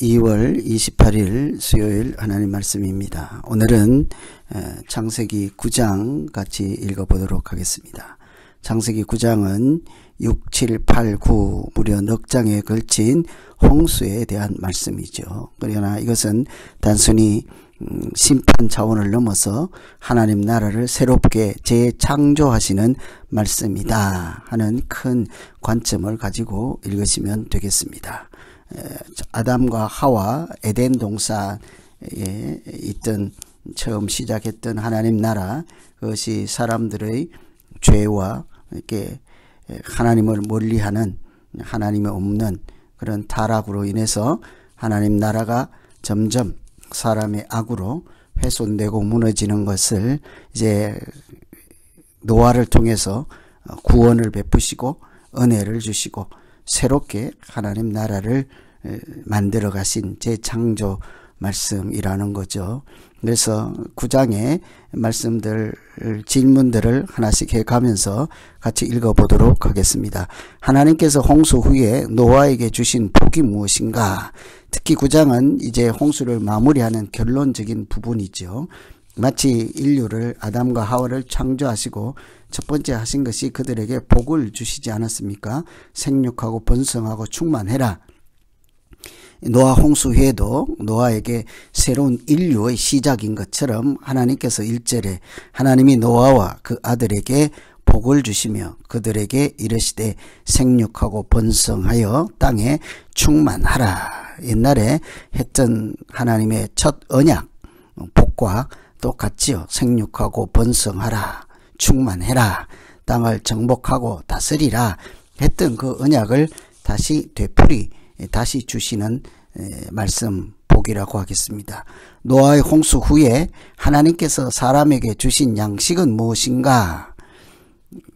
2월 28일 수요일 하나님 말씀입니다. 오늘은 창세기 9장 같이 읽어보도록 하겠습니다. 창세기 9장은 6, 7, 8, 9 무려 넉 장에 걸친 홍수에 대한 말씀이죠. 그러나 이것은 단순히 심판 차원을 넘어서 하나님 나라를 새롭게 재창조하시는 말씀이다 하는 큰 관점을 가지고 읽으시면 되겠습니다. 아담과 하와 에덴 동산에 있던 처음 시작했던 하나님 나라, 그것이 사람들의 죄와 이렇게 하나님을 멀리하는, 하나님이 없는 그런 타락으로 인해서 하나님 나라가 점점 사람의 악으로 훼손되고 무너지는 것을 이제 노아를 통해서 구원을 베푸시고 은혜를 주시고 새롭게 하나님 나라를 만들어 가신 재창조 말씀이라는 거죠. 그래서 9장의 말씀들, 질문들을 하나씩 해가면서 같이 읽어보도록 하겠습니다. 하나님께서 홍수 후에 노아에게 주신 복이 무엇인가? 특히 9장은 이제 홍수를 마무리하는 결론적인 부분이죠. 마치 인류를, 아담과 하와를 창조하시고 첫 번째 하신 것이 그들에게 복을 주시지 않았습니까? 생육하고 번성하고 충만해라. 노아 홍수 후에도 노아에게 새로운 인류의 시작인 것처럼 하나님께서 1절에 하나님이 노아와 그 아들에게 복을 주시며 그들에게 이르시되 생육하고 번성하여 땅에 충만하라. 옛날에 했던 하나님의 첫 언약, 복과 똑같지요. 생육하고 번성하라, 충만해라, 땅을 정복하고 다스리라 했던 그 언약을 다시 되풀이, 다시 주시는 말씀, 복이라고 하겠습니다. 노아의 홍수 후에 하나님께서 사람에게 주신 양식은 무엇인가?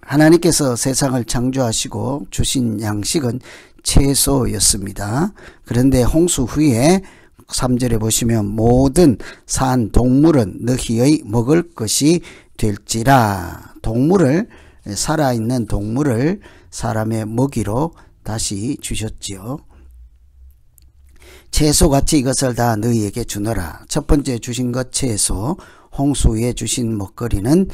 하나님께서 세상을 창조하시고 주신 양식은 채소였습니다. 그런데 홍수 후에 3절에 보시면 모든 산 동물은 너희의 먹을 것이 될지라. 동물을, 살아있는 동물을 사람의 먹이로 다시 주셨지요. 채소같이 이것을 다 너희에게 주너라. 첫 번째 주신 것 채소, 홍수 후에 주신 먹거리는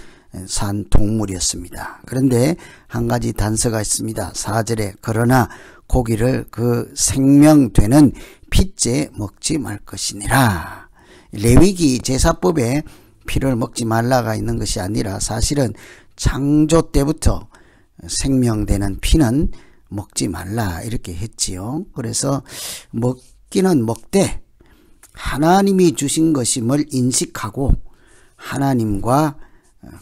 산 동물이었습니다. 그런데 한 가지 단서가 있습니다. 4절에 그러나 고기를 그 생명되는 핏째 먹지 말 것이니라. 레위기 제사법에 피를 먹지 말라가 있는 것이 아니라 사실은 창조 때부터 생명되는 피는 먹지 말라 이렇게 했지요. 그래서 먹기는 먹되 하나님이 주신 것임을 인식하고 하나님과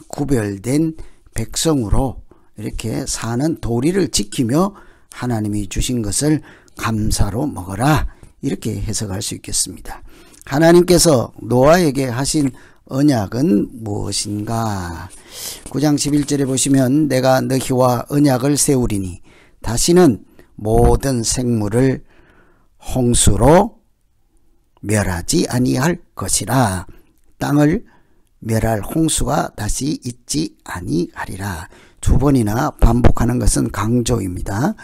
구별된 백성으로 이렇게 사는 도리를 지키며 하나님이 주신 것을 감사로 먹어라 이렇게 해석할 수 있겠습니다. 하나님께서 노아에게 하신 언약은 무엇인가? 9장 11절에 보시면 내가 너희와 언약을 세우리니 다시는 모든 생물을 홍수로 멸하지 아니할 것이라. 땅을 멸할 홍수가 다시 있지 아니하리라. 두 번이나 반복하는 것은 강조입니다.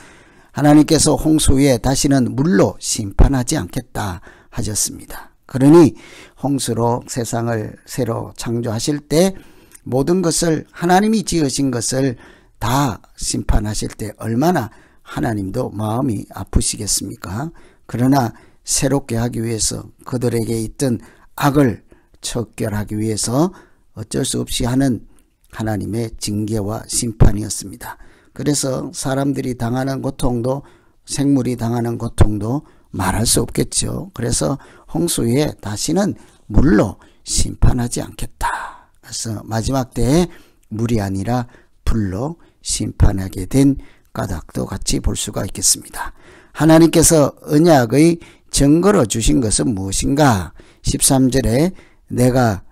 하나님께서 홍수 후에 다시는 물로 심판하지 않겠다 하셨습니다. 그러니 홍수로 세상을 새로 창조하실 때 모든 것을, 하나님이 지으신 것을 다 심판하실 때 얼마나 하나님도 마음이 아프시겠습니까? 그러나 새롭게 하기 위해서 그들에게 있던 악을 척결하기 위해서 어쩔 수 없이 하는 하나님의 징계와 심판이었습니다. 그래서 사람들이 당하는 고통도, 생물이 당하는 고통도 말할 수 없겠죠. 그래서 홍수 후에 다시는 물로 심판하지 않겠다. 그래서 마지막 때에 물이 아니라 불로 심판하게 된 까닭도 같이 볼 수가 있겠습니다. 하나님께서 언약의 증거로 주신 것은 무엇인가? 13절에 내가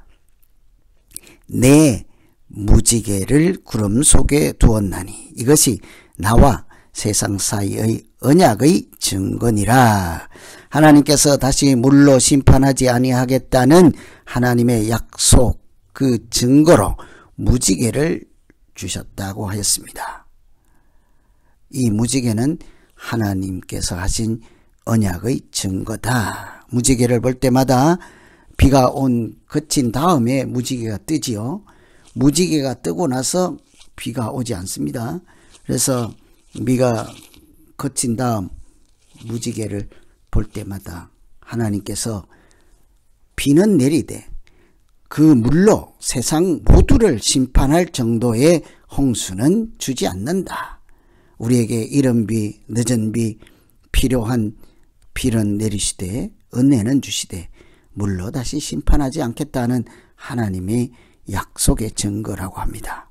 내 무지개를 구름 속에 두었나니 이것이 나와 세상 사이의 언약의 증거니라. 하나님께서 다시 물로 심판하지 아니하겠다는 하나님의 약속, 그 증거로 무지개를 주셨다고 하였습니다. 이 무지개는 하나님께서 하신 언약의 증거다. 무지개를 볼 때마다 비가 그친 다음에 무지개가 뜨지요. 무지개가 뜨고 나서 비가 오지 않습니다. 그래서 비가 그친 다음 무지개를 볼 때마다 하나님께서 비는 내리되 그 물로 세상 모두를 심판할 정도의 홍수는 주지 않는다. 우리에게 이른 비, 늦은 비, 필요한 비는 내리시되 은혜는 주시되 물로 다시 심판하지 않겠다는 하나님의 약속의 증거라고 합니다.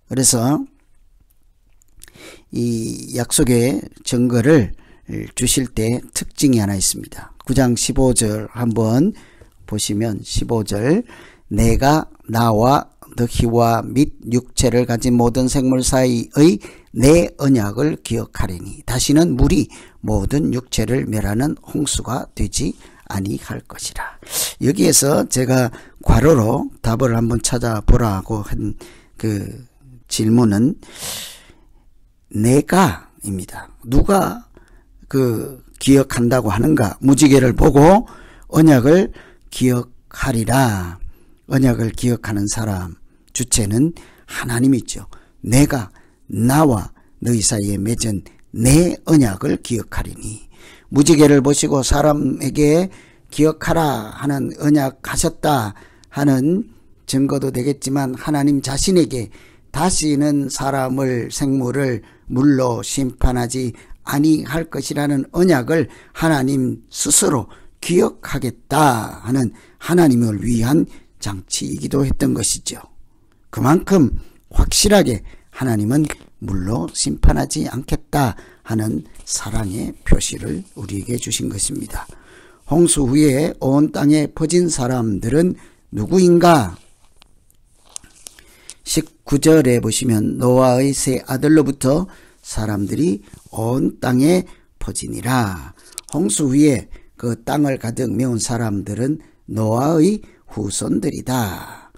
그래서 이 약속의 증거를 주실 때 특징이 하나 있습니다. 9장 15절 한번 보시면 15절 내가 나와 너희와 및 육체를 가진 모든 생물 사이의 내 언약을 기억하리니 다시는 물이 모든 육체를 멸하는 홍수가 되지 아니할 것이라. 여기에서 제가 괄호로 답을 한번 찾아보라고 한 그 질문은 내가입니다. 누가 기억한다고 하는가? 무지개를 보고 언약을 기억하리라. 언약을 기억하는 사람 주체는 하나님이죠. 내가 나와 너희 사이에 맺은 내 언약을 기억하리니. 무지개를 보시고 사람에게 기억하라 하는 언약하셨다 하는 증거도 되겠지만 하나님 자신에게 다시는 사람을 생물을 물로 심판하지 아니할 것이라는 언약을 하나님 스스로 기억하겠다 하는 하나님을 위한 장치이기도 했던 것이죠. 그만큼 확실하게 하나님은 물로 심판하지 않겠다 하는 사랑의 표시를 우리에게 주신 것입니다. 홍수 후에 온 땅에 퍼진 사람들은 누구인가? 19절에 보시면 노아의 세 아들로부터 사람들이 온 땅에 퍼지니라. 홍수 후에 그 땅을 가득 메운 사람들은 노아의 후손들이다.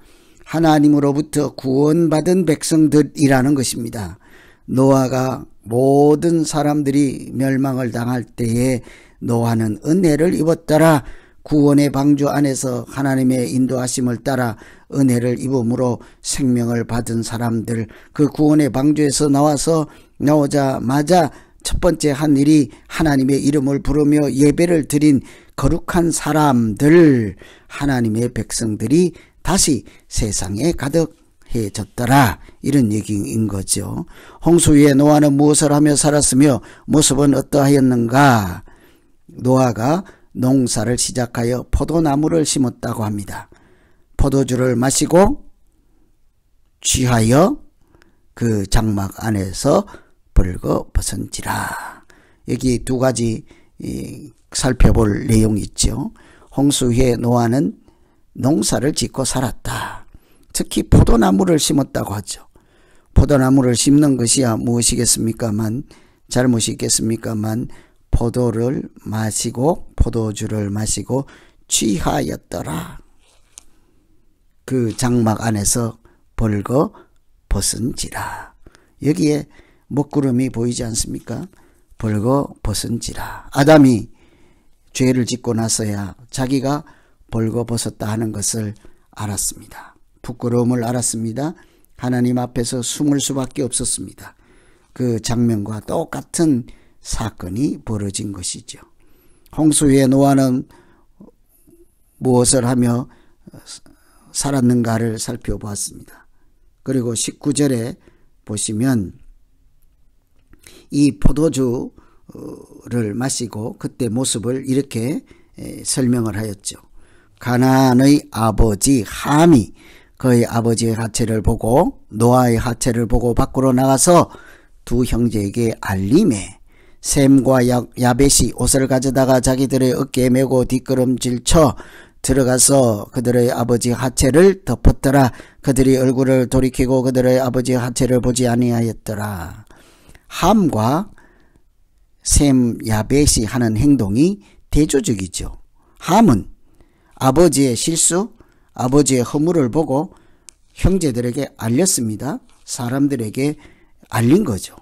하나님으로부터 구원받은 백성들이라는 것입니다. 노아가 모든 사람들이 멸망을 당할 때에 노아는 은혜를 입었더라. 구원의 방주 안에서 하나님의 인도하심을 따라 은혜를 입음으로 생명을 받은 사람들, 그 구원의 방주에서 나오자마자 첫 번째 한 일이 하나님의 이름을 부르며 예배를 드린 거룩한 사람들, 하나님의 백성들이 다시 세상에 가득해졌더라. 이런 얘기인 거죠. 홍수 위에 노아는 무엇을 하며 살았으며 모습은 어떠하였는가? 노아가 농사를 시작하여 포도나무를 심었다고 합니다. 포도주를 마시고 취하여 그 장막 안에서 벌거벗은지라. 여기 두 가지 살펴볼 내용이 있죠. 홍수 후에 노아는 농사를 짓고 살았다. 특히 포도나무를 심었다고 하죠. 포도나무를 심는 것이야 무엇이겠습니까만, 잘못이 있겠습니까만, 포도를 마시고 포도주를 마시고 취하였더라. 그 장막 안에서 벌거벗은지라. 여기에 먹구름이 보이지 않습니까? 벌거벗은지라. 아담이 죄를 짓고 나서야 자기가 벌거벗었다 하는 것을 알았습니다. 부끄러움을 알았습니다. 하나님 앞에서 숨을 수밖에 없었습니다. 그 장면과 똑같은 사건이 벌어진 것이죠. 홍수 후에 노아는 무엇을 하며 살았는가를 살펴보았습니다. 그리고 19절에 보시면 이 포도주를 마시고 그때 모습을 이렇게 설명을 하였죠. 가나안의 아버지 함이 그의 아버지의 하체를 보고 노아의 하체를 보고 밖으로 나가서 두 형제에게 알림해 셈과 야벳이 옷을 가져다가 자기들의 어깨에 메고 뒷걸음질 쳐 들어가서 그들의 아버지 하체를 덮었더라. 그들이 얼굴을 돌이키고 그들의 아버지 하체를 보지 아니하였더라. 함과 셈, 야벳이 하는 행동이 대조적이죠. 함은 아버지의 실수, 아버지의 허물을 보고 형제들에게 알렸습니다. 사람들에게 알린 거죠.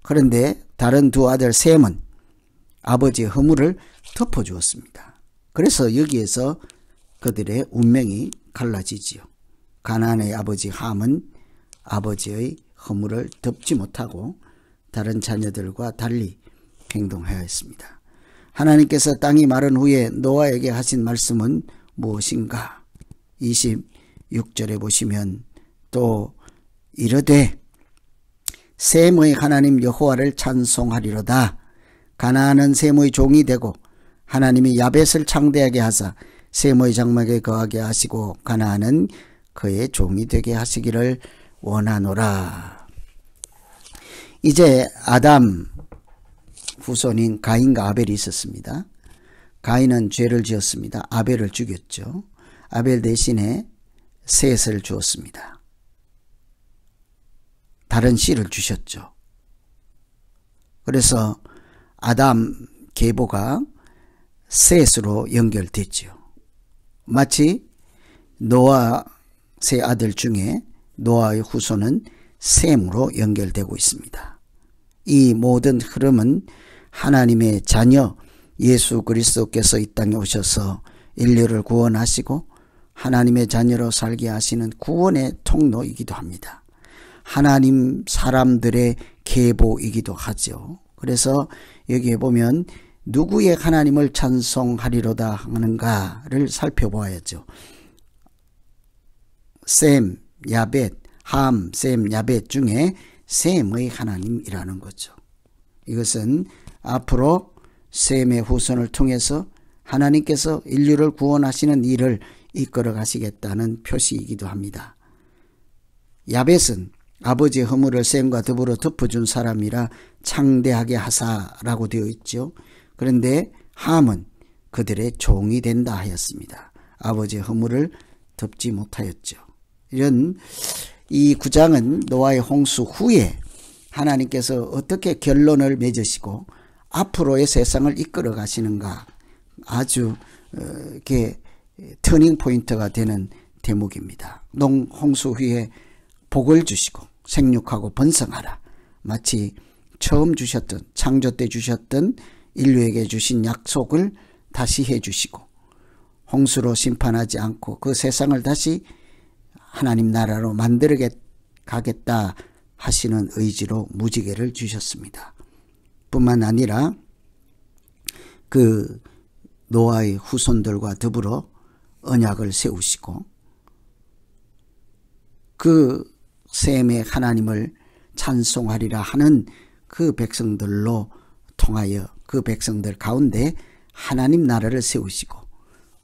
그런데 다른 두 아들 셈은 아버지의 허물을 덮어주었습니다. 그래서 여기에서 그들의 운명이 갈라지지요. 가나안의 아버지 함은 아버지의 허물을 덮지 못하고 다른 자녀들과 달리 행동해야 했습니다. 하나님께서 땅이 마른 후에 노아에게 하신 말씀은 무엇인가? 26절에 보시면 또 이르되 셈의 하나님 여호와를 찬송하리로다. 가나안은 셈의 종이 되고 하나님이 야벳을 창대하게 하사 셈의 장막에 거하게 하시고 가나안은 그의 종이 되게 하시기를 원하노라. 이제 아담 후손인 가인과 아벨이 있었습니다. 가인은 죄를 지었습니다. 아벨을 죽였죠. 아벨 대신에 셋을 주었습니다. 다른 씨를 주셨죠. 그래서 아담 계보가 셋으로 연결됐죠. 마치 노아 세 아들 중에 노아의 후손은 셈으로 연결되고 있습니다. 이 모든 흐름은 하나님의 자녀 예수 그리스도께서 이 땅에 오셔서 인류를 구원하시고 하나님의 자녀로 살게 하시는 구원의 통로이기도 합니다. 하나님 사람들의 계보이기도 하죠. 그래서 여기에 보면 누구의 하나님을 찬송하리로다 하는가를 살펴보아야죠. 셈, 야벳, 함, 셈, 야벳 중에 셈의 하나님이라는 거죠. 이것은 앞으로 셈의 후손을 통해서 하나님께서 인류를 구원하시는 일을 이끌어 가시겠다는 표시이기도 합니다. 야벳은 아버지의 허물을 셈과 더불어 덮어준 사람이라 창대하게 하사라고 되어 있죠. 그런데 함은 그들의 종이 된다 하였습니다. 아버지의 허물을 덮지 못하였죠. 이런 이 9장은 노아의 홍수 후에 하나님께서 어떻게 결론을 맺으시고 앞으로의 세상을 이끌어 가시는가 아주 이렇게 터닝 포인트가 되는 대목입니다. 홍수 후에 복을 주시고 생육하고 번성하라. 마치 처음 주셨던 창조 때 주셨던 인류에게 주신 약속을 다시 해주시고 홍수로 심판하지 않고 그 세상을 다시 하나님 나라로 만들어 가겠다 하시는 의지로 무지개를 주셨습니다. 뿐만 아니라 그 노아의 후손들과 더불어 언약을 세우시고 그 셈의 하나님을 찬송하리라 하는 그 백성들로 통하여 그 백성들 가운데 하나님 나라를 세우시고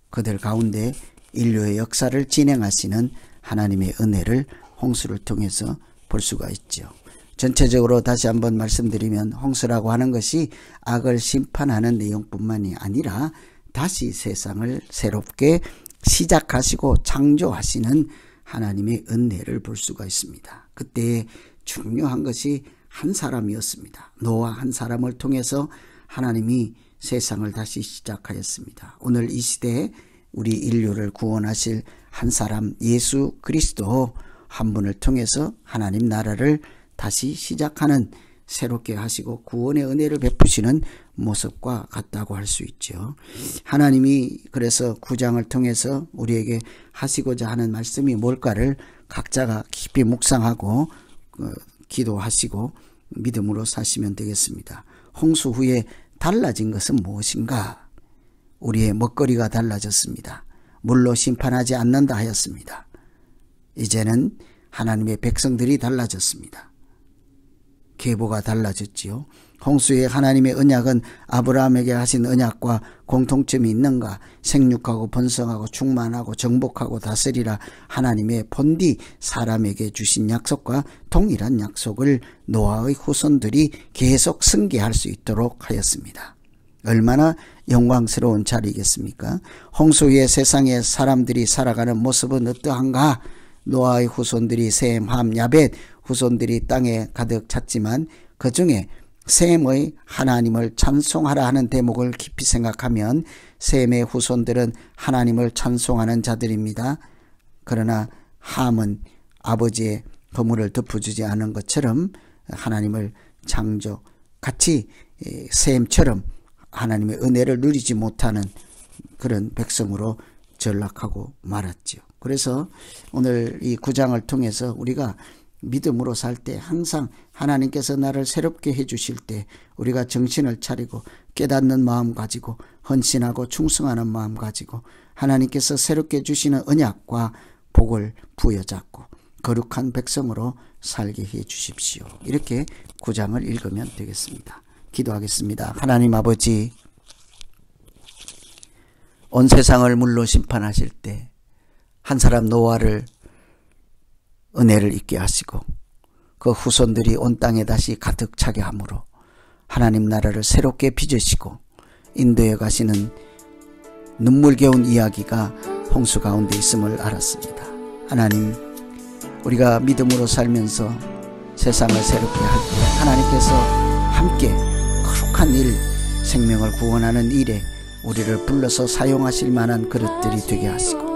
그들 가운데 인류의 역사를 진행하시는 하나님의 은혜를 홍수를 통해서 볼 수가 있죠. 전체적으로 다시 한번 말씀드리면 홍수라고 하는 것이 악을 심판하는 내용뿐만이 아니라 다시 세상을 새롭게 시작하시고 창조하시는 하나님의 은혜를 볼 수가 있습니다. 그때 중요한 것이 한 사람이었습니다. 노아 한 사람을 통해서 하나님이 세상을 다시 시작하였습니다. 오늘 이 시대에 우리 인류를 구원하실 한 사람 예수 그리스도 한 분을 통해서 하나님 나라를 다시 시작하는 새롭게 하시고 구원의 은혜를 베푸시는 모습과 같다고 할 수 있죠. 하나님이 그래서 9장을 통해서 우리에게 하시고자 하는 말씀이 뭘까를 각자가 깊이 묵상하고 기도하시고 믿음으로 사시면 되겠습니다. 홍수 후에 달라진 것은 무엇인가? 우리의 먹거리가 달라졌습니다. 물로 심판하지 않는다 하였습니다. 이제는 하나님의 백성들이 달라졌습니다. 계보가 달라졌지요. 홍수의 하나님의 언약은 아브라함에게 하신 언약과 공통점이 있는가? 생육하고 번성하고 충만하고 정복하고 다스리라 하나님의 본디 사람에게 주신 약속과 동일한 약속을 노아의 후손들이 계속 승계할 수 있도록 하였습니다. 얼마나 영광스러운 자리겠습니까? 홍수 후에 세상의 사람들이 살아가는 모습은 어떠한가? 노아의 후손들이 셈, 함, 야벳 후손들이 땅에 가득 찼지만 그 중에 셈의 하나님을 찬송하라 하는 대목을 깊이 생각하면 셈의 후손들은 하나님을 찬송하는 자들입니다. 그러나 함은 아버지의 허물을 덮어주지 않은 것처럼 하나님을 같이 셈처럼 하나님의 은혜를 누리지 못하는 그런 백성으로 전락하고 말았지요. 그래서 오늘 이 9장을 통해서 우리가 믿음으로 살 때 항상 하나님께서 나를 새롭게 해주실 때 우리가 정신을 차리고 깨닫는 마음 가지고 헌신하고 충성하는 마음 가지고 하나님께서 새롭게 주시는 언약과 복을 부여잡고 거룩한 백성으로 살게 해 주십시오. 이렇게 9장을 읽으면 되겠습니다. 기도하겠습니다. 하나님 아버지, 온 세상을 물로 심판하실 때 한 사람 노아를 은혜를 있게 하시고 그 후손들이 온 땅에 다시 가득 차게 함으로 하나님 나라를 새롭게 빚으시고 인도에 가시는 눈물겨운 이야기가 홍수 가운데 있음을 알았습니다. 하나님, 우리가 믿음으로 살면서 세상을 새롭게 할 때 하나님께서 함께 거룩한 일, 생명을 구원하는 일에 우리를 불러서 사용하실 만한 그릇들이 되게 하시고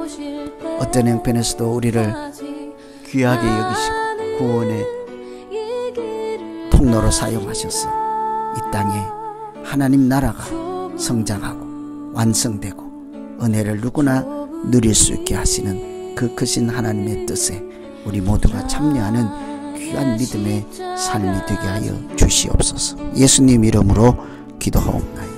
어떤 형편에서도 우리를 귀하게 여기시고 구원의 통로로 사용하셔서 이 땅에 하나님 나라가 성장하고 완성되고 은혜를 누구나 누릴 수 있게 하시는 그 크신 하나님의 뜻에 우리 모두가 참여하는 귀한 믿음의 삶이 되게 하여 주시옵소서. 예수님 이름으로 기도하옵나이다.